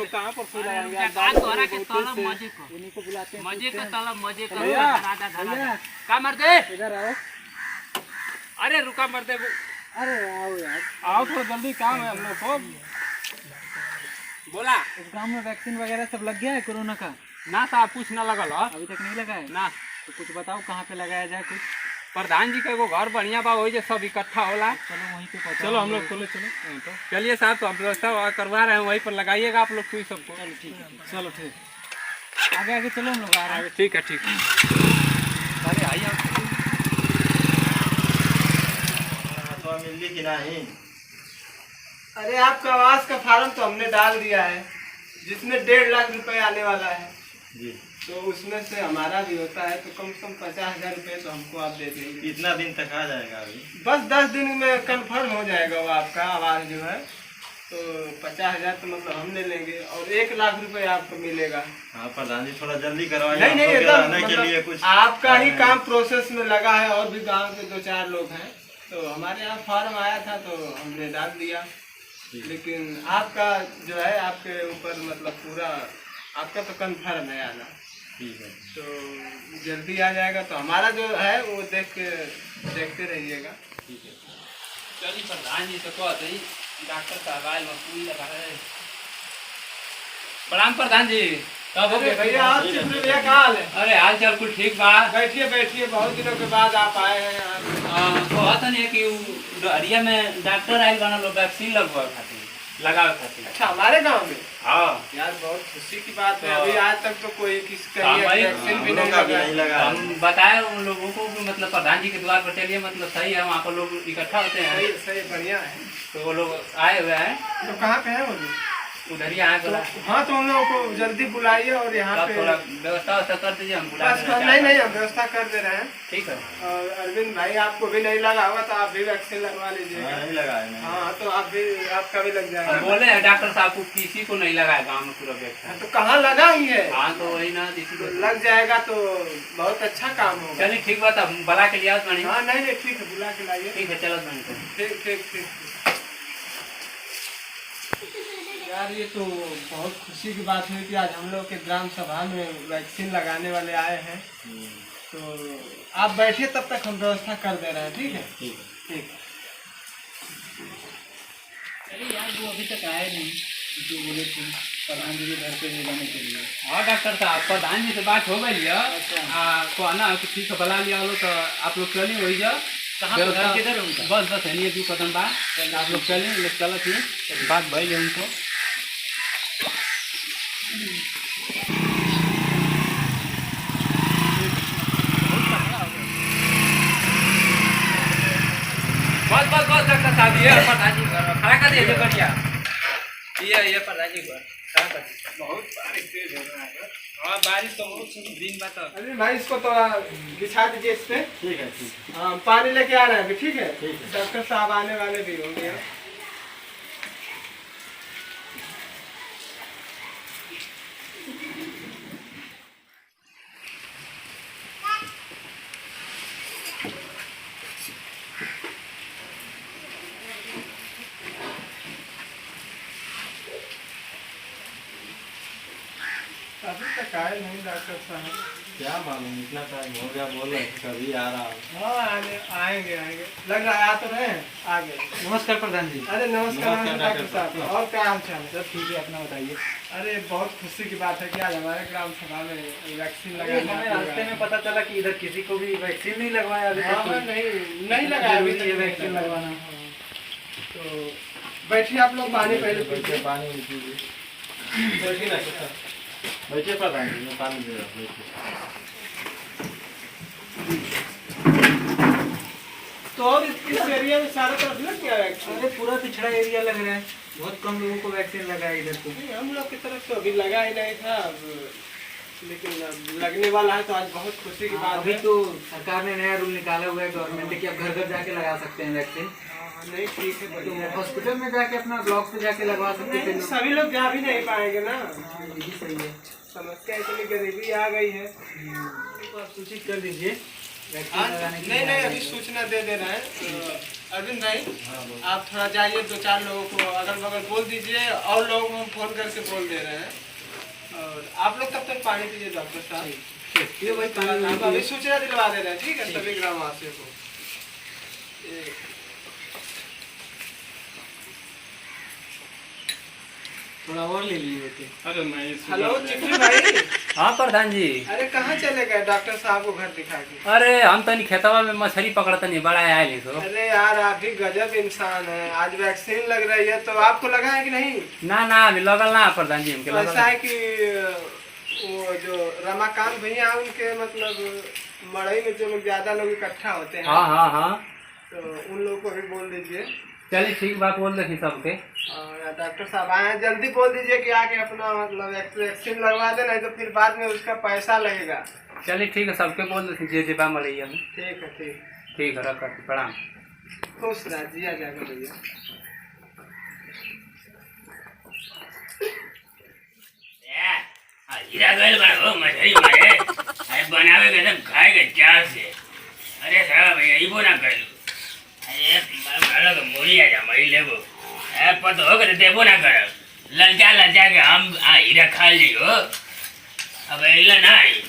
कहां पर फूल लगाएंगे यार? बात हो रहा के तलब मजे को, उन्हीं को बुलाते हैं, मजे का तलब मजे का भैया, धरा भैया। का मर दे। इधर आओ। अरे रुका मर दे। अरे आओ यार, आओ थोड़ा जल्दी, काम है हम लोग को। बोला इस गांव में वैक्सीन वगैरह सब लग गया है कोरोना का? ना साहब कुछ ना लगल हो अभी तक नहीं लगा है ना। तो कुछ बताओ कहाँ पे लगाया जाए कुछ। प्रधान जी का एगो घर बढ़िया बा, वही जे सब इकट्ठा होला। चलो वहीं पे पहुंचाओ। चलो हम लोग चलो चलो तो चलिए साहब, तो हम व्यवस्था करवा रहे हैं, वहीं पर लगाइएगा आप लोग सुई सबको। चलो ठीक है, चलो ठीक, आगे आगे चलो, हम लोग आ रहे हैं। ठीक है ठीक है। अरे आइए तो मिली कि नहीं? अरे आपका आवास का फार्म तो हमने डाल दिया है, जिसमें 1.5 लाख रुपए आने वाला है जी। तो उसमें से हमारा भी होता है, तो कम से कम 50,000 रुपये तो हमको आप दे देंगे। कितना दिन तक आ जाएगा अभी? बस 10 दिन में कंफर्म हो जाएगा वो आपका आवास जो है। तो 50,000 तो मतलब हम ले लेंगे और 1 लाख रुपए आपको मिलेगा। हाँ प्रधान जी, थोड़ा जल्दी करवाइए। नहीं नहीं, हम लोग के एकदम रहने के लिए मतलब कुछ आपका ही काम प्रोसेस में लगा है, और भी गांव के 2-4 लोग हैं, तो हमारे यहाँ फार्म आया था तो हमने डाल दिया। लेकिन आपका जो है, आपके ऊपर मतलब पूरा आपका तो कंफर्म है आना। ठीक है। तो जल्दी आ जाएगा, तो हमारा जो है वो देखते रहिएगा। ठीक है। चलिए प्रधान जी से कहते ही डॉक्टर साहब आए मसूरी लगा है। प्रणाम प्रधान जी। कब हो अरे गए भैया, आप चित्र भैया क्या हाल है? अरे हाल चाल कुछ ठीक बा। बैठिए बैठिए, बहुत दिनों के बाद आप आए हैं यहाँ। कहत नहीं कि डरिया में डॉक्टर आयल बना लो वैक्सीन लगवाए खातिर, लगावे खातिर। अच्छा, हमारे गांव में? हाँ यार बहुत खुशी की बात है, अभी आज तक तो कोई किसी हाँ भाई, वैक्सीन भी हम लोग नहीं का भी लगा। नहीं लगा। हम बताए उन लोगों को भी, मतलब प्रधान जी के द्वार पर चलिए, मतलब सही है, वहाँ पर लोग इकट्ठा होते हैं, सही सही, बढ़िया है। तो वो लोग आए हुए हैं, तो कहाँ पे है वो लोग? उधर ही आए तो बोला हाँ, तो उन लोगों को जल्दी बुलाइए और यहाँ आप पे थोड़ा व्यवस्था कर दीजिए, हम बुला बस देना नहीं चाहते नहीं, हैं। हम व्यवस्था कर दे रहे हैं। ठीक है। और अरविंद भाई, आपको भी नहीं लगा होगा तो आप भी वैक्सीन लगवा लीजिएगा। हाँ, नहीं लगा है। नहीं। हाँ, तो आप भी, आपका भी लग हम जाएगा। बोले हैं डॉक्टर साहब को किसी को नहीं लगाया गाँव में पूरा वैक्सीन। तो कहाँ लगा ही है? हाँ तो वही ना, किसी को लग जाएगा तो बहुत अच्छा काम होगा। चलिए ठीक बात, हम बुला के लिया बनी। हाँ नहीं नहीं, ठीक है, बुला के लाइए। ठीक है चलो बनी। ठीक ठीक ठीक। यार ये तो बहुत खुशी की बात हुई कि आज हम लोग के ग्राम सभा में वैक्सीन लगाने वाले आए हैं। तो आप बैठिए, तब तक हम व्यवस्था कर दे रहे हैं। ठीक है ठीक है। ठीक। अरे यार, वो अभी तक आए नहीं जो बोले थे प्रधान जी के घर पे ले जाने के लिए। हाँ डॉक्टर साहब, प्रधान जी से बात हो गई है, अच्छा। कहना कि ठीक है बुला लिया तो आप लोग चलिए वही जाओ। कहाँ पर घर किधर है उनका? बस बस है नहीं, 2 कदम बाद आप लोग चलिए, चलो ठीक बात भाई है उनको। बस बस बस डॉक्टर साहब, ये प्रधान जी खड़ा कर दीजिए बढ़िया, ये प्रधान जी खड़ा कर दीजिए। बहुत बारिश तेज हो रहा है। हाँ बारिश तो बहुत दिन बता। अरे भाई, इसको थोड़ा बिछा दीजिए इस पे। ठीक है। ठीक है। हाँ, पानी लेके आ रहे हैं अभी। ठीक है, ठीक है। डॉक्टर साहब आने वाले भी होंगे। अभी तक आए नहीं डॉक्टर साहब। क्या मालूम, इतना टाइम हो गया, बोल रहे थे कभी आ रहा हूँ। हाँ आएंगे आएंगे, लग रहा है आ तो रहे हैं। आगे। नमस्कार प्रधान जी। अरे नमस्कार नमस्कार डॉक्टर साहब, और क्या हाल चाल है? सब ठीक है, अपना बताइए। अरे बहुत खुशी की बात है कि आज हमारे ग्राम सभा में वैक्सीन अरे लगाने हमें रास्ते में पता चला कि इधर किसी को भी वैक्सीन नहीं लगवाया अभी तक। हाँ, नहीं नहीं लगाया अभी जरूरी है तक वैक्सीन लगवाना। तो बैठिए आप लोग, पानी पहले पीजिए। पानी पीजिए। बैठिए डॉक्टर साहब। बैठिए प्रधान जी, मैं पानी दे रहा हूँ। बैठिए। तो और इस एरिया में सारा तरफ लग गया वैक्सीन? अरे पूरा पिछड़ा एरिया लग रहा है, बहुत कम लोगों को वैक्सीन लगा है इधर तो। नहीं, हम लोग की तरफ तो अभी लगा ही नहीं था, लेकिन अब लगने वाला है, तो आज बहुत खुशी की बात अभी है। तो सरकार ने नया रूल निकाला हुआ है गवर्नमेंट कि आप घर घर जाके लगा सकते हैं वैक्सीन। नहीं ठीक है, बढ़िया तो है। हॉस्पिटल में जाके अपना ब्लॉक पे जाके लगवा सकते थे नहीं, लोग। सभी लोग जा भी नहीं पाएंगे ना। हाँ, ये भी सही है। समस्या इतनी गरीबी आ गई है। तो आप सूचित कर दीजिए वैक्सीन आज लगाने के नहीं लिए नहीं, आ अभी जाएगा। सूचना दे रहे हैं। अरविंद भाई, आप थोड़ा जाइए, 2-4 लोगों को अगल बगल बोल दीजिए, और लोगों को हम फोन करके बोल दे रहे हैं। और आप लोग तब तक पानी पीजिए डॉक्टर साहब। ये भाई आप अभी सूचना दिलवा दे रहे हैं, ठीक है, सभी ग्रामवासियों को। थोड़ा और ले लिए थे। अरे नहीं हेलो चिकनी भाई, हाँ प्रधान जी। अरे कहाँ चले गए डॉक्टर साहब को घर दिखा के? अरे हम तनी खेतवा में मछली पकड़ता नहीं बड़ा आए तो। अरे यार, आप भी गजब इंसान है। आज वैक्सीन लग रही है, तो आपको लगा है कि नहीं? ना अभी लगल ना प्रधान जी हमके ऐसा लगल। है कि वो जो रमाकांत भैया हैं, उनके मतलब मड़ई में जो लोग ज्यादा लोग इकट्ठा होते हैं, हाँ तो उन लोगों को भी बोल दीजिए। चलिए ठीक बात बोल रही सबके। और डॉक्टर साहब आए हैं, जल्दी बोल दीजिए कि आके अपना मतलब वैक्सीन लगवा दे, नहीं तो फिर बाद में उसका पैसा लगेगा। चलिए ठीक है, सबके बोल रही जे बा मरैया में। ठीक है, ठीक है, रख प्रणाम। खुश रह, जिया जाकर भैया। हीरा गल बना हो मछली मारे अरे बनावे के सब खाए के चार से अरे साहब भैया इबो ना कर लो अरे मारो के मोरी आ जा मरी लेबो ए पतो हो के देबो ना कर ललचा के हम हीरा खा लियो अब इला ना आई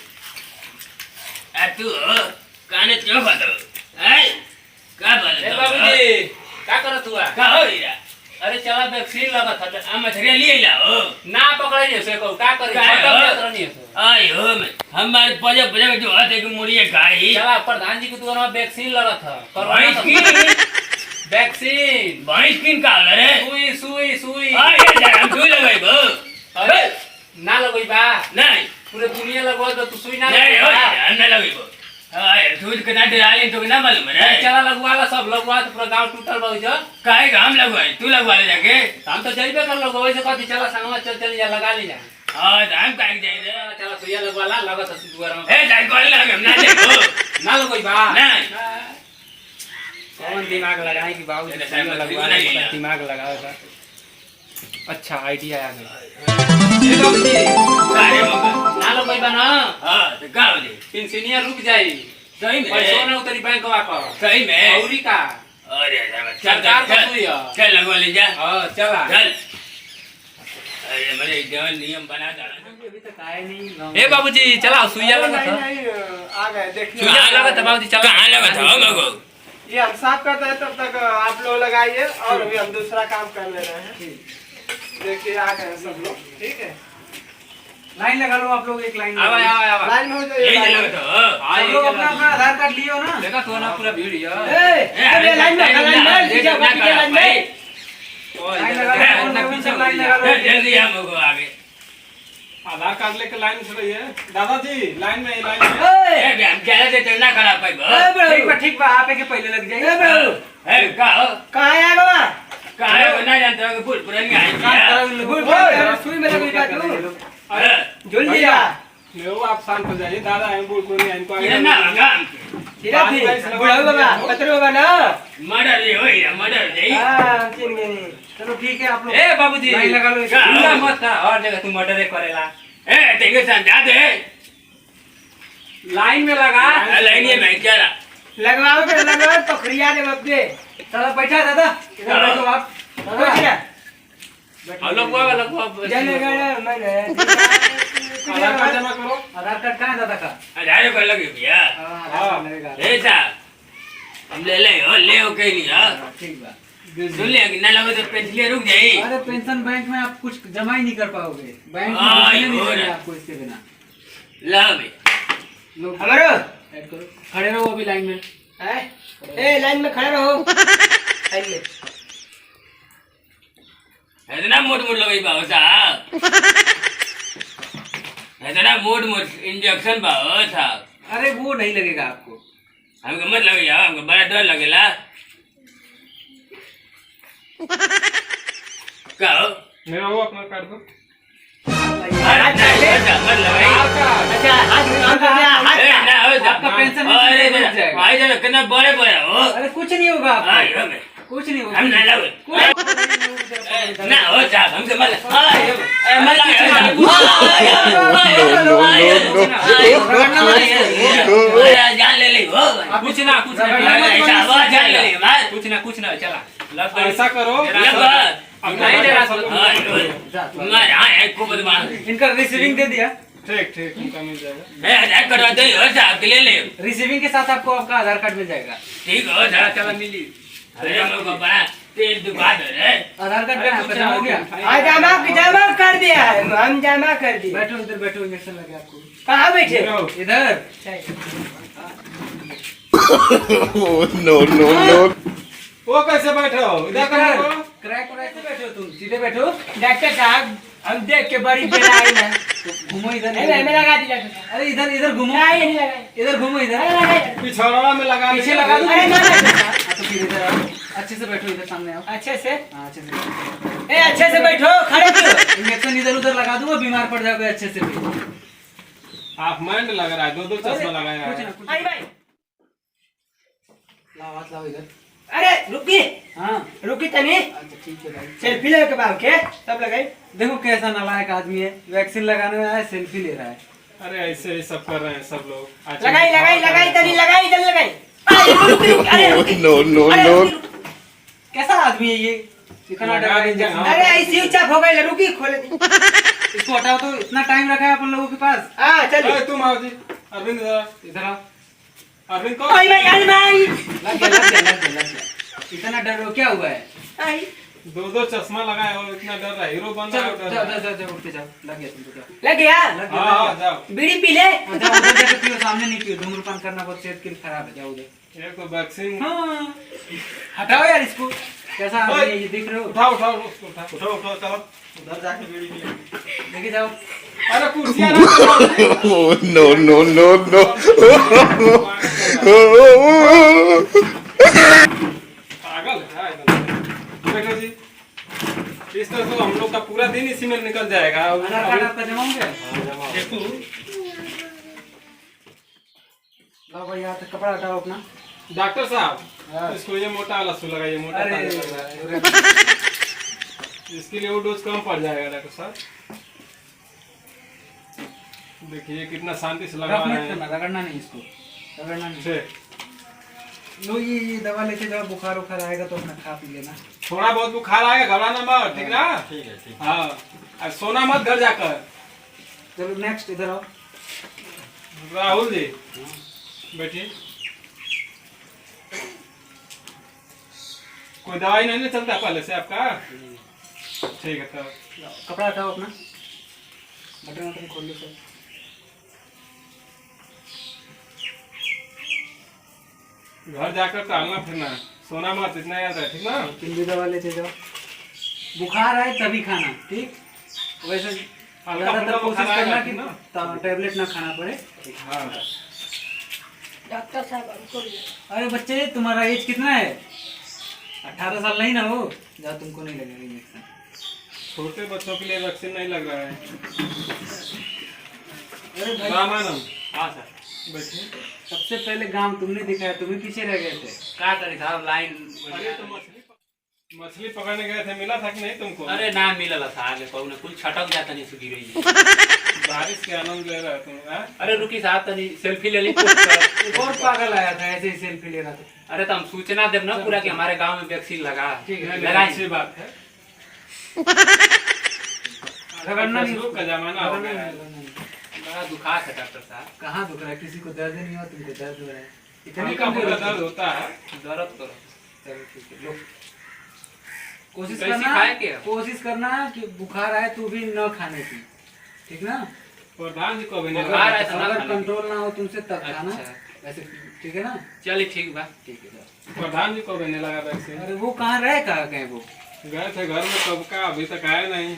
आ तू काने क्यों बतो ए का बोल ए बाबूजी का करत हुआ? का हो हीरा अरे चला वैक्सीन लगा था। आ मछली लिए ला हो ना पकड़े से को का करे? आयो हमारे पजा जो हाथे की मुड़िए खाई चला प्रधान जी को तू वैक्सीन लगा था। भैंस की वैक्सीन भैंस किन का रे सुई आ ये जरा हम सुई लगाई बो अरे ना लगई बा नहीं पूरे दुनिया लगवा दो तू सुई ना नहीं हो लगवा। हम ना लगाई बो हां सूई के ना डाली तो ना मालूम रे चला लगवाला सब लगवा तो पूरा गांव टूटल बहु जो काहे का हम लगवाई तू लगवा ले जाके हम तो जइबे कर लोग वैसे कहती चला संगवा चल जा लगा ले जा। हां तो हम काहे जाई रे चला सुइया लगवाला लगत है दुआर में। ए जाई कोल लगे हम ना देखो ना लगई बा नहीं कौन दिमाग लगाए कि बाबू चले सुइया साहब, लगवा नहीं ले, है। दिमाग लगाओ का। अच्छा आइडिया आ गया। ए बाबूजी काहे मगर ना लगई बा ना हां तो का हो जी पेंशनिया रुक जाई सही में पैसा ना उतरी बैंक का सही में औरी का अरे सरकार का सुई है। चल लगवा ले जा हां चला चल अरे मेरे जवान नियम बना डाला अभी तक आए नहीं। ए बाबूजी चला सुइया लगा था। नहीं, आ गए देखिए। सुइया लगा था बाबूजी चला। कहाँ लगा था हो मगो ये हम साफ करते हैं, तब तक आप लोग लगाइए, और अभी हम दूसरा काम कर ले रहे हैं। देखिए आ गए हैं सब लोग, ठीक है। लाइन लगा लो आप लोग, एक लाइन आवा लाइन में हो यही जाइए। लगा था सब लोग अपना अपना आधार कार्ड लियो ना। देखा तो ना पूरा भीड़ है। अरे लाइन में लाइन में लाइन लगा लो, कौन लोगों से लाइन लगा लो। जल्दी हम मगो आगे आधार कार्ड लेकर लाइन से रहिए दादाजी, लाइन में लाइन में। ए हम क्या से ना करा पाई बो ठीक बा आप के पहले लग जाइए। ए का हो कहाँ आया बाबा? कहाँ है ना जानते हो कि फुल पुरानी आई सुई में लगी बात तू है जुल लिया। ले वो आप शांत हो जाइए, दादा है बुढ़ बुढ़ इनको आगे ये ना लगा हीरा थी बुढ़ाऊ बाबा, पत्र बाबा ना। मर्डर ये होई ना मर्डर नहीं हाँ, चिन गए नहीं। चलो ठीक है आप लोग ए बाबूजी लाइन लगा लो। पूरा मत कर और जगह तू मर्डर करेला। ए तेरे समझा दे लाइन में लगा लाइन ये मैं क्या लगवाओ के लगवाओ तो खरिया दे बब्बे। चलो बैठा दादा, इधर बैठो आप। बैठ जा। लगवा जले गए मैंने। आधार कार्ड जमा करो। आधार कार्ड कहाँ है दादा का? हजार रुपये लगे भैया आधार कार्ड लगेगा। ए साहब हम ले हो कहीं नहीं हाँ ठीक बा। सुन लिया कि ना लगे तो पेंशन रुक जाए अरे पेंशन बैंक में आप कुछ जमा ही नहीं कर पाओगे, बैंक में हाँ, घुसने नहीं ये हो देंगे रहा। आपको इसके बिना। ला भाई लोग हमारो ऐड करो, खड़े रहो अभी लाइन में। ए लाइन में खड़े रहो। लाइन में इतना मोट लगे बाबू साहब इतना मोट इंजेक्शन बाबू साहब अरे वो नहीं लगेगा आपको। हमको मत लगे यार हमको बड़ा डर लगेला का हो मेरा वो अपना कार्ड दो। अरे नहीं, मत लगाई अच्छा हाथ हाथ ए, ना हो जा आपका पेंशन अरे रुक जाएगा। भाई जब कितना बड़े हो अरे कुछ नहीं होगा आई आपको, हो मैं कुछ नहीं होगा। हम ना लगे ना हो साहब हमसे मत आई मत जान ले ली हो कुछ ना जान ले ले ले मार कुछ ना चला लग ऐसा करो लग नहीं दे रहा हां मार हां एक को बदमाश इनका रिसीविंग दे दिया। ठीक उनका मिल जाएगा। है आधार कार्ड दे और साहब ले ले रिसीविंग के साथ आपको आपका आधार कार्ड मिल जाएगा। ठीक हो चला चला मिली। अरे मेरे को बड़ा तेल दुकान है आधार कार्ड का पैसा हो गया। जमा कर दिया है, हम जमा कर दिए। बैठो इधर बैठो, इंजेक्शन लगे आपको। कहाँ बैठे? इधर। no. वो कैसे बैठे हो? इधर करो। क्रैक से बैठो, तुम सीधे बैठो। डॉक्टर साहब हम देख के बड़ी बेला आई ना। घूमो इधर। नहीं मैं लगा दी डॉक्टर साहब। अरे इधर घूमो। नहीं लगा। इधर घूमो इधर। पिछड़वा में लगा पीछे लगा दूं। अरे ना तो फिर इधर आओ, अच्छे से बैठो, इधर सामने आओ। अच्छे से। हाँ अच्छे से। ए अच्छे से बैठो, खड़े क्यों? इंजेक्शन इधर उधर लगा दूंगा, बीमार पड़ जाओगे अच्छे से भी। आप माइंड लग रहा है, दो चश्मा लगाया कुछ है। ना कुछ। आई भाई। लाओ हाथ लाओ इधर। अरे रुकी हाँ रुकी तनी। अच्छा ठीक है भाई। सेल्फी ले के बाब के सब लगाई। देखो कैसा नालायक आदमी है, वैक्सीन लगाने में आया सेल्फी ले रहा है। अरे ऐसे ही सब कर रहे हैं सब लोग। अच्छा, लगाई तनी लगाई जल्दी लगाई। अरे रुकी No. कैसा आदमी है ये, इतना लगा डरा दीजिए, इंजेक्शन। हाँ। अरे ऐसी चाप हो गई, रुकी खोले दी। इसको हटाओ तो, इतना टाइम रखा है अपन लोगों के पास। हां चल। अरे तुम आओ जी, अरविंद इधर आओ। अरविंद को आई भाई आई भाई। लग गया। इतना डर रहे हो, क्या हुआ है? आई दो चश्मा लगाए हो, इतना डर रहा है। हीरो बन रहा है, चलो डर रहा है। जाओ उठ के जाओ, लग गया तुमको। जाओ लग गया। लग गया, हाँ लग गया। जाओ। बीड़ी पी ले। अच्छा उधर जाके पियो, सामने नहीं पियो, धूम्रपान करना बहुत सेहत के लिए खराब है। जाओ उधर। एक तो वैक्सीन। हाँ हटाओ यार इसको, कैसा आदमी है ये, देख रहे हो? उठाओ उसको उठाओ। उठो चलो उधर जाके बीड़ी पी। लेके जाओ। अरे कुर्सियां रख। No. पागल है एकदम। बैठो जी। इस तरह तो हम लोग का पूरा दिन इसी में निकल जाएगा। आधार कार्ड आपका जमा हो गया? देखो लाओ भाई, यहाँ कपड़ा हटाओ अपना। डॉक्टर हाँ। साहब, इसको ये मोटा वाला सू लगाइए, मोटा अरे ताजा लग रहा है। इसके लिए वो डोज कम पड़ जाएगा डॉक्टर साहब। देखिए कितना शांति से लगा रफ रहे मत करना, हैं। रगड़ना नहीं इसको, रगड़ना नहीं। ठीक। लो ये दवा लेके जाओ, बुखार उखार आएगा तो अपना खा पी लेना। थोड़ा बहुत बुखार आएगा, घबराना मत, ठीक ना? ठीक। हाँ, और सोना मत घर जाकर। चलो नेक्स्ट इधर आओ। राहुल जी बैठिए। कोई दवाई नहीं ना चलता पहले से आपका? ठीक है तब। कपड़ा हटाओ अपना, बटन वटन खोल लो सब। घर जाकर टहलना फिरना, सोना मत, इतना याद है, ठीक ना? किंदी दवा लेते जाओ, बुखार आए तभी खाना, ठीक? वैसे हल्का ज्यादातर फुल्का कोशिश बुखार करना आएगा, कि ठीक ना? टैबलेट ना खाना पड़े। हाँ। डॉक्टर साहब हमको अरे बच्चे तुम्हारा एज कितना है? 18 साल नहीं ना हो? जाओ, तुमको नहीं लगेगा इंजेक्शन। छोटे बच्चों के लिए वैक्सीन नहीं लग रहा है। अरे भाई रामानंद हाँ सर, बैठिए। सबसे पहले गांव तुमने दिखाया, तुम ही पीछे रह गए थे। का करे साहब लाइन। अरे तो मछली पकड़ने गए थे, मिला था कि नहीं तुमको? अरे ना मिलल साहब, कहू ना कुल छटक जाता नहीं सुधी रही। बारिश के आनंद ले रहे तुम, हाँ? अरे रुकी साहब तनी सेल्फी ले ली। एक और पागल आया था, ऐसे ही सेल्फी ले रहा था। अरे तो हम सूचना देव ना पूरा कि हमारे गांव में वैक्सीन लगा। ठीक है, लगाई। अच्छी बात है। रगड़ना नहीं, फेसबुक का जमाना हो रगड़ना गया है। नहीं, रगड़ना नहीं। बड़ा दुखा है डॉक्टर साहब। कहाँ दुख रहा है? किसी को दर्द नहीं हो, तुमको दर्द हो रहा है। इतनी हल्का कमजोर फुल्का हो दर्द होता है। दर्द करो। चलो ठीक है, लो। कोशिश कैसी करना, खाए क्या? कोशिश करना कि बुखार आए तो भी न खाने की, ठीक ना? प्रधान जी को भी नहीं बुखार लगा। आए तो ना अगर खाने की। कंट्रोल ना हो तुमसे तब खाना, अच्छा। वैसे ठीक है ना? चलिए ठीक बा। ठीक है जाओ। प्रधान जी को भी नहीं लगा वैक्सीन। अरे वो कहाँ रहे, कहाँ गए वो? गए थे घर में, कब का अभी तक आए नहीं।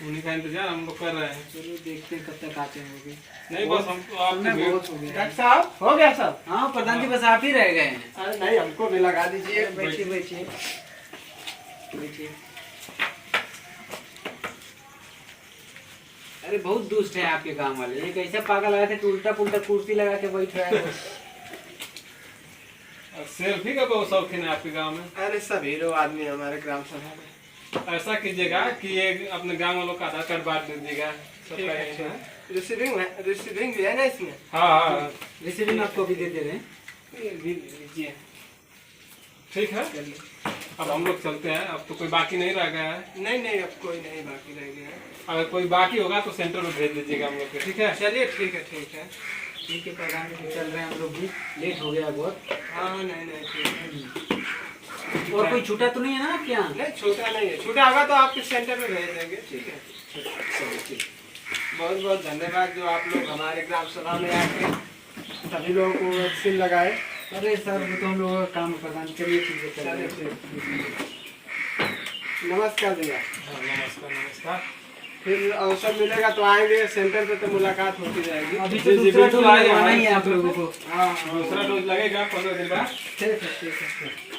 उन्हीं का इंतजार हम लोग कर रहे हैं। चलो देखते हैं कब तक आते हैं वो भी। नहीं बस हमको आपकी समय भीड़- बहुत हो गया है। डॉक्टर साहब हो गया सब। हाँ प्रधान जी बस आप ही रह गए हैं। अरे नहीं हमको भी लगा दीजिए। बैठिए बैठिए बैठिए। अरे बहुत दुष्ट है आपके गांव वाले, एक ऐसे पागल आए थे कि उल्टा पुल्टा कुर्सी लगा के बैठ रहा है। सेल्फी का बहुत शौकीन है आपके गांव में। अरे सब हीरो आदमी हमारे ग्राम सभा में। ऐसा कीजिएगा कि ये अपने गांव वालों का आधार कार्ड बांट दीजिएगा सबका यही है। रिसीविंग भी है ना इसमें? हाँ हाँ रिसीविंग आपको भी दे दे रहे हैं। ये भी लीजिए। ठीक है, अब हम लोग चलते हैं। अब तो कोई बाकी नहीं रह गया है। नहीं नहीं, अब कोई नहीं बाकी रह गया है। अगर कोई बाकी होगा तो सेंटर में भेज दीजिएगा हम लोग को, ठीक है? चलिए ठीक है, ठीक है। ठीक है प्रधान जी, चल रहे हैं हम लोग भी, लेट हो गया बहुत। हाँ नहीं नहीं, ठीक है। और कोई छूटा तो नहीं है ना आपके यहाँ? नहीं छूटा नहीं है, छूटा होगा तो आपके सेंटर में भेज देंगे, ठीक है। बहुत बहुत धन्यवाद जो आप लोग हमारे ग्राम सभा में आके सभी लोगों को वैक्सीन लगाए। अरे सर वो तो हम लोगों का काम है प्रधान, चलिए ठीक है, चलिए चलिए। ठीक। नमस्कार भैया। हाँ, नमस्कार नमस्कार। फिर अवसर मिलेगा तो आएंगे सेंटर पे, तो मुलाकात होती जाएगी। अभी जी, तो जी, दूसरा बिल्कुल डोज आएंगे, लगवाना ही हमारे है आप लोगों को। हाँ दूसरा डोज लगेगा 15 दिन बाद। ठीक है, ठीक है।